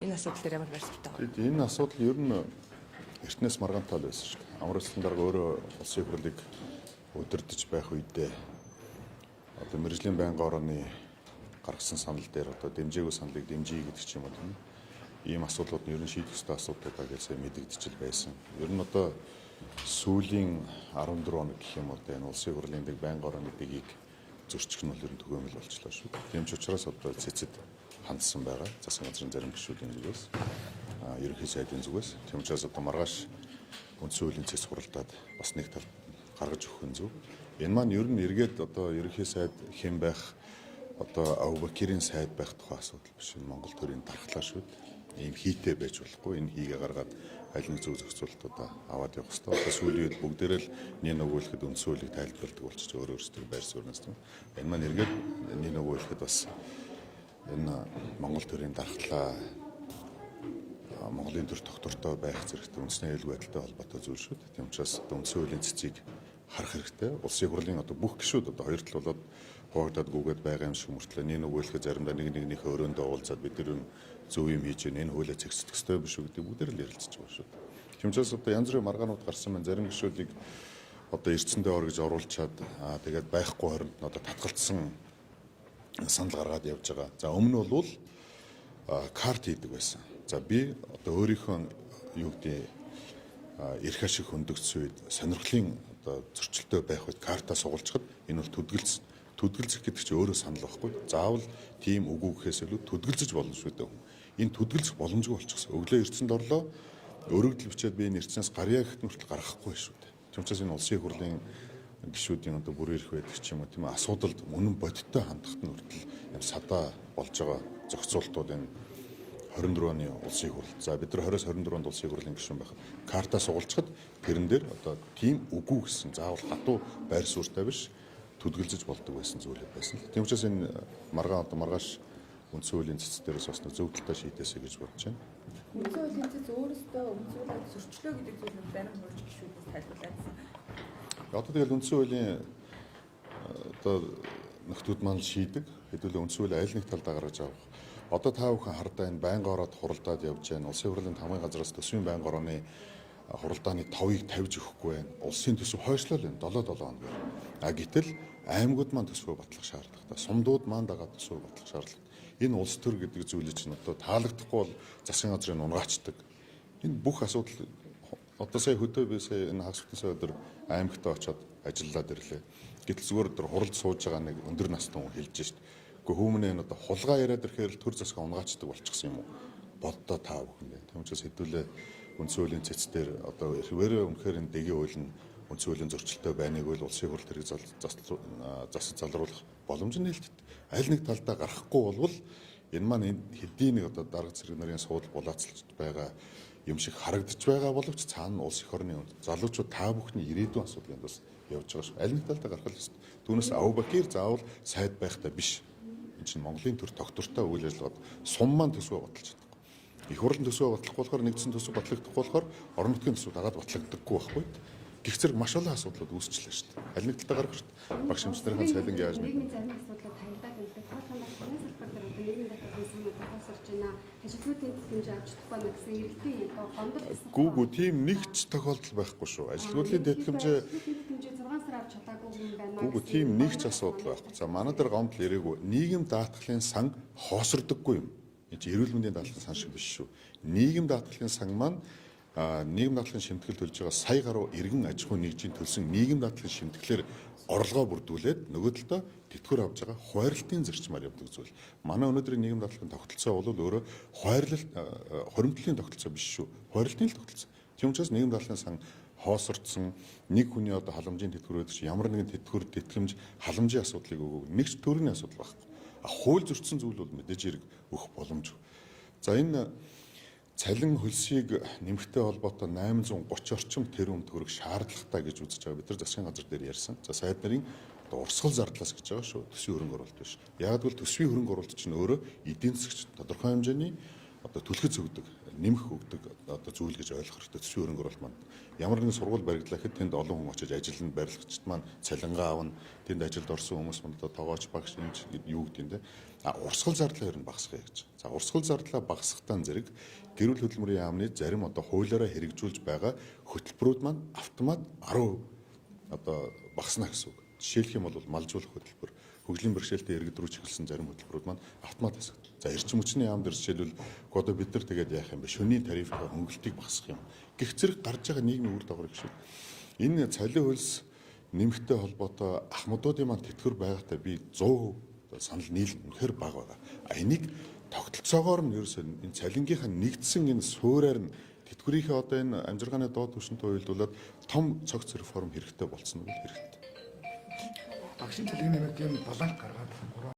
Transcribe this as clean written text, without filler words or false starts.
Энэ асуудал ямар байр суурьтай байна? Тэгэд энэ асуудал ер нь эртнээс маргаантай байсан шүү дээ. Амар улсын дарга өөрөө улсын хурлыг удирдах байх үедээ одоо мэргэжлийн байнгын орооны гаргасан санал дээр одоо дэмжээгүй саналыг дэмжиж гэдэг ч юм уу тийм. Ийм асуудлууд нь ер нь шийдэх ёстой асуудал байгаа гэж мэдэгдэж байсан. Ер нь одоо сүүлийн 14 хоног гэх юм уу энэ улсын хурлын дэг байнгын орооны дэгийг зөрчих нь бол ер нь төгөөмөл болчихлоо шүү. Тийм ч учраас одоо цэцэд хандсан байгаа. Засгийн газрын зарим гишүүдийн зүгээс ерөнхий сайдын зүгээс. Тийм учраас одоо маргааш үндсэн хуулийн цэц хуралдаад бас нэг тал гаргаж өгөх нь зөв. Энэ маань ер нь эргээд одоо ерөнхий сайд хэн байх одоо Авбакирийн сайд байх тухай асуудал биш. Монгол төрийн дархлаа шүү. Ийм хийтэй байж болохгүй. Энэ хийгээ гаргаад аль нэг зөв зохицуултуудаа аваад явах хэрэгтэй. Одоо сүүлийн үед бүгдээрээ л нэг нөгөөлөхөд үндсэн хуулийг тайлбарладаг болчих өөр өөрсдөө байр суурнаас тийм. Энэ маань эргээд нэг нөгөөлөхөд бас энэ Монгол төрийн дархлаа Монголын төр тогтвортой байх зэрэгтэй үндэсний аюулгүй байдалтай холбоотой зүйл шүү. Тийм учраас үндсэн хуулийн цэцгийг харах хэрэгтэй. Улсын хурлын одоо бүх гишүүд одоо хоёр тал болоод хуваагдаад гүгээд байгаа юм шиг мөртлөө нэг нөгөөлөхөд заримдаа нэгнийхээ өрөөндөө уулзаад бид нар зөв юм хийж байна. Энэ хуулиа зэгцэх ёстой биш үү гэдэг бүгдээр л ярилцж байгаа шүү. Тийм учраас одоо янз бүрийн маргаанууд гарсан байна. Зарим гишүүдийг одоо эрдсэндээ ор гэж оруулчаад тэгээд байхгүй хооронд нь одоо татгалцсан санал гаргаад явж байгаа. За өмнө нь бол карт хийдэг байсан. За би одоо өөрийнхөө юу гэдэг эрх ашиг хөндөгдсөн үед сонирхлын одоо зөрчилтэй байх үед картаа сугалцахад энэ бол төдөлсөн. Төдөлзөх гэдэг чинь өөрөө санал байхгүй. Заавал тийм үгүй гэхээс илүү төдөлзөж болно шүү дээ. Энэ төдөлзөх боломжгүй болчихсон. Өглөө эрдсэнд орлоо өргөдөл бичээд би энэ эрдсэнээс гарьяа гэхэд нүртэл гарахгүй шүү дээ. Тийм учраас энэ улсын хурлын гишүүдийн одоо бүр ирэх байдаг ч юм уу тийм асуудалд үнэн бодиттой хандахад нь хүртэл юм садаа болж байгаа зохицуултууд энэ 24 оны улсын хурл. За бид нар 20-24 онд улсын хурлын гишүүн байхад картаа сугалцахад тэрэн дээр одоо тийм үгүй гэсэн заавал хатуу байр суурьтай биш төдөлзөж болдог байсан зүйлүүд байсан. Тийм учраас энэ маргаан одоо маргааш үндсэн хуулийн цэц дээрээс бас зөв талтай шийдээсэй гэж бодож байна. Үндсэн хуулийн цэц өөрөөсөө үндсэн хуулийг зөрчлөө гэдэг зүйлийг баримт болж гişүүдээс тайлбарлаадсан. Одоо тэгэл үндсэн хуулийн одоо нөхдүүд маань шийдэг. Хэдүүлээ үндсэн хуулийн аль нэг талдаа гаргаж авах. Одоо та бүхэн хардаа энэ байнгын ороод хуралдаад явж байна. Улсын хурлын тамгын газраас төсвийн байнгын орооны хуралдааны 5-ыг тавьж өгөхгүй байна. Улсын төсөв хойшлол байна 7 хоног. Гэтэл аймагуд маань төсвөө батлах шаардлагатай. Сумдууд маань дагаад төсвөө батлах шаардлагатай. Энэ улс төр гэдэг зүйл чинь одоо таалагдахгүй бол засгийн газрын унгаачдаг. Энэ бүх асуудал одоо сая хөдөө би сая энэ хагас бүтэн сая өдөр аймагтаа очиод ажиллаад ирлээ. Гэтэл зүгээр өдөр хуралд сууж байгаа нэг өндөр настай хүн хэлж шít. Гэхдээ хүмүүнээ энэ одоо хулгай яриад ирэхээр л төр засгаа унгаачдаг болчихсон юм уу? Боддоо таа бүхэндээ. Тийм учраас хэдүүлээ үндсэн хуулийн цэц дээр одоо хэрвээ үнэхээр энэ дэгийн хууль нь үндсэн хуулийн зөрчилтэй байныг бол улсын хурл тэрэг засаж залруулах боломж нь нээлттэй. Аль нэг талдаа гарахгүй болвол энэ маань хэдийн нэг одоо дарга зэрэг нарын суудл булаацалж байгаа юм шиг харагдаж байгаа боловч цаана улс их орны залуучууд та бүхний ирээдүйн асуудлыг бас явж байгаа шүү. Аль нэг талдаа гарах л ёстой. Түүнээс Авбакир заавал сайд байхтай биш. Энэ чинь Монголын төр тогтвортой үйл ажиллагаад сум маань төсвөө баталж чадахгүй. Их хурлын төсвөө батлахгүй болохоор нэгдсэн төсөв батлагдахгүй болохоор орон нутгийн төсөв дагаад батлагддаггүй байхгүй. Гэх зэрэг маш олон асуудлууд үүсчихлээ шүү дээ. Аль нэг талдаа гарах шүү дээ. Багш эмчнэрийн цайлан яаж нэг зарим асуудлууд хаягдаад байдаг. Тоолгонд хамгийн салбар дээр одоо нийгмийн дахиад юм тохиолсорч байна. Ажилтнуудын тэмцэж авч чадахгүй мэ гэсэн эрэлтийн гомдол. Гүүгүү тийм нэг ч тохиолдол байхгүй шүү. Ажилтнуудын тэтгэмжээ 6 сар авч чадаагүй юм байна. Гүүгүү тийм нэг ч асуудал байхгүй. За манай дээр гомдол ирээгүй. Нийгэм даатгалын сан хоосордоггүй юм. Энэ чинь эрүүл мэндийн даатгалын сан шиг биш шүү. Нийгэм даатгалын сан маань нийгэм даатгалын шимтгэл төлж байгаа сая гаруй иргэн аж ахуйн нэгжийн төлсөн нийгэм даатгалын шимтгэлээр орлогоо бүрдүүлээд нөгөө талдаа тэтгэвэр авж байгаа хуваарлтын зарчмаар явдаг зүйл. Манай өнөөдрийн нийгэм даатгалын тогтолцоо бол өөрөө хуваарлалт хоримтлын тогтолцоо биш шүү. Хуваарлтын л тогтолцоо. Тийм учраас нийгэм даатгалын сан хоосордсон нэг хүний одоо халамжийн тэтгэвэр өгдөг чинь ямар нэгэн тэтгэвэр тэтгэмж халамжийн асуудлыг өгөөг нэг ч төрний асуудал байхгүй. Хууль зөрчсөн зүйл бол мэдээж хэрэг өгөх боломжгүй. За энэ цалин хөлсийг нэмэхтэй холбоотой 830 орчим тэрбум төгрөг шаардлагатай гэж үзэж байгаа. Бид нар засгийн газар дээр ярьсан. За сайд нарын одоо урсгал зардлаас гэж байгаа шүү. Төсвийн хөрөнгө оруулалт биш. Яг бол төсвийн хөрөнгө оруулалт чинь өөрөө эдийн засгч тодорхой хэмжээний одоо одоо түлхэц өгдөг, нэмэх өгдөг одоо зүйл гэж ойлгох хэрэгтэй. Төсвийн хөрөнгө оруулалт маань ямар нэгэн сургууль баригдлаа гэхэд тэнд олон хүн очиж ажиллана, барилгачд маань цалингаа авна, тэнд ажилд орсон хүмүүс маань одоо тоогооч багш энэ юу гэдэг юм те. Урсгал зардлаа ер нь багасгая гэж. За урсгал зардлаа багасгахтаа зэрэг гэрүүл хөдөлмөрийн яамны зарим одоо хуулиараа хэрэгжүүлж байгаа хөтөлбөрүүд маань автомат 10% одоо багасна гэсэн үг. Жишээлх юм бол малжуулах хөтөлбөр, хөгжлийн бэрхшээлтэй иргэд рүү чиглэсэн зарим хөтөлбөрүүд маань автомат хэсэг. За эрчим хүчний яам дээр жишээлбэл одоо бид нар тэгээд яах юм бэ? Шөнийн тарифын хөнгөлтийг багасгах юм. Гэх зэрэг гарч байгаа нийгмийн үр дагавар гэж. Энэ цалин хөлс нэмэгтэй холбоотой ахмадуудын маань тэтгэр байгаатай би 100% санал нийлнэ. Үнэхээр бага байгаа. Энийг тогтолцоогоор нь ерөөсөө энэ цалингийнхаа нэгдсэн энэ суурьаар нь тэтгэврийнхээ одоо энэ амжиргааны доод түвшинтэй уялдуулаад том цогц реформ хэрэгтэй болцсон нь хэрэгтэй. Багшийн цалингийн нэмэлт юм баланс гаргаад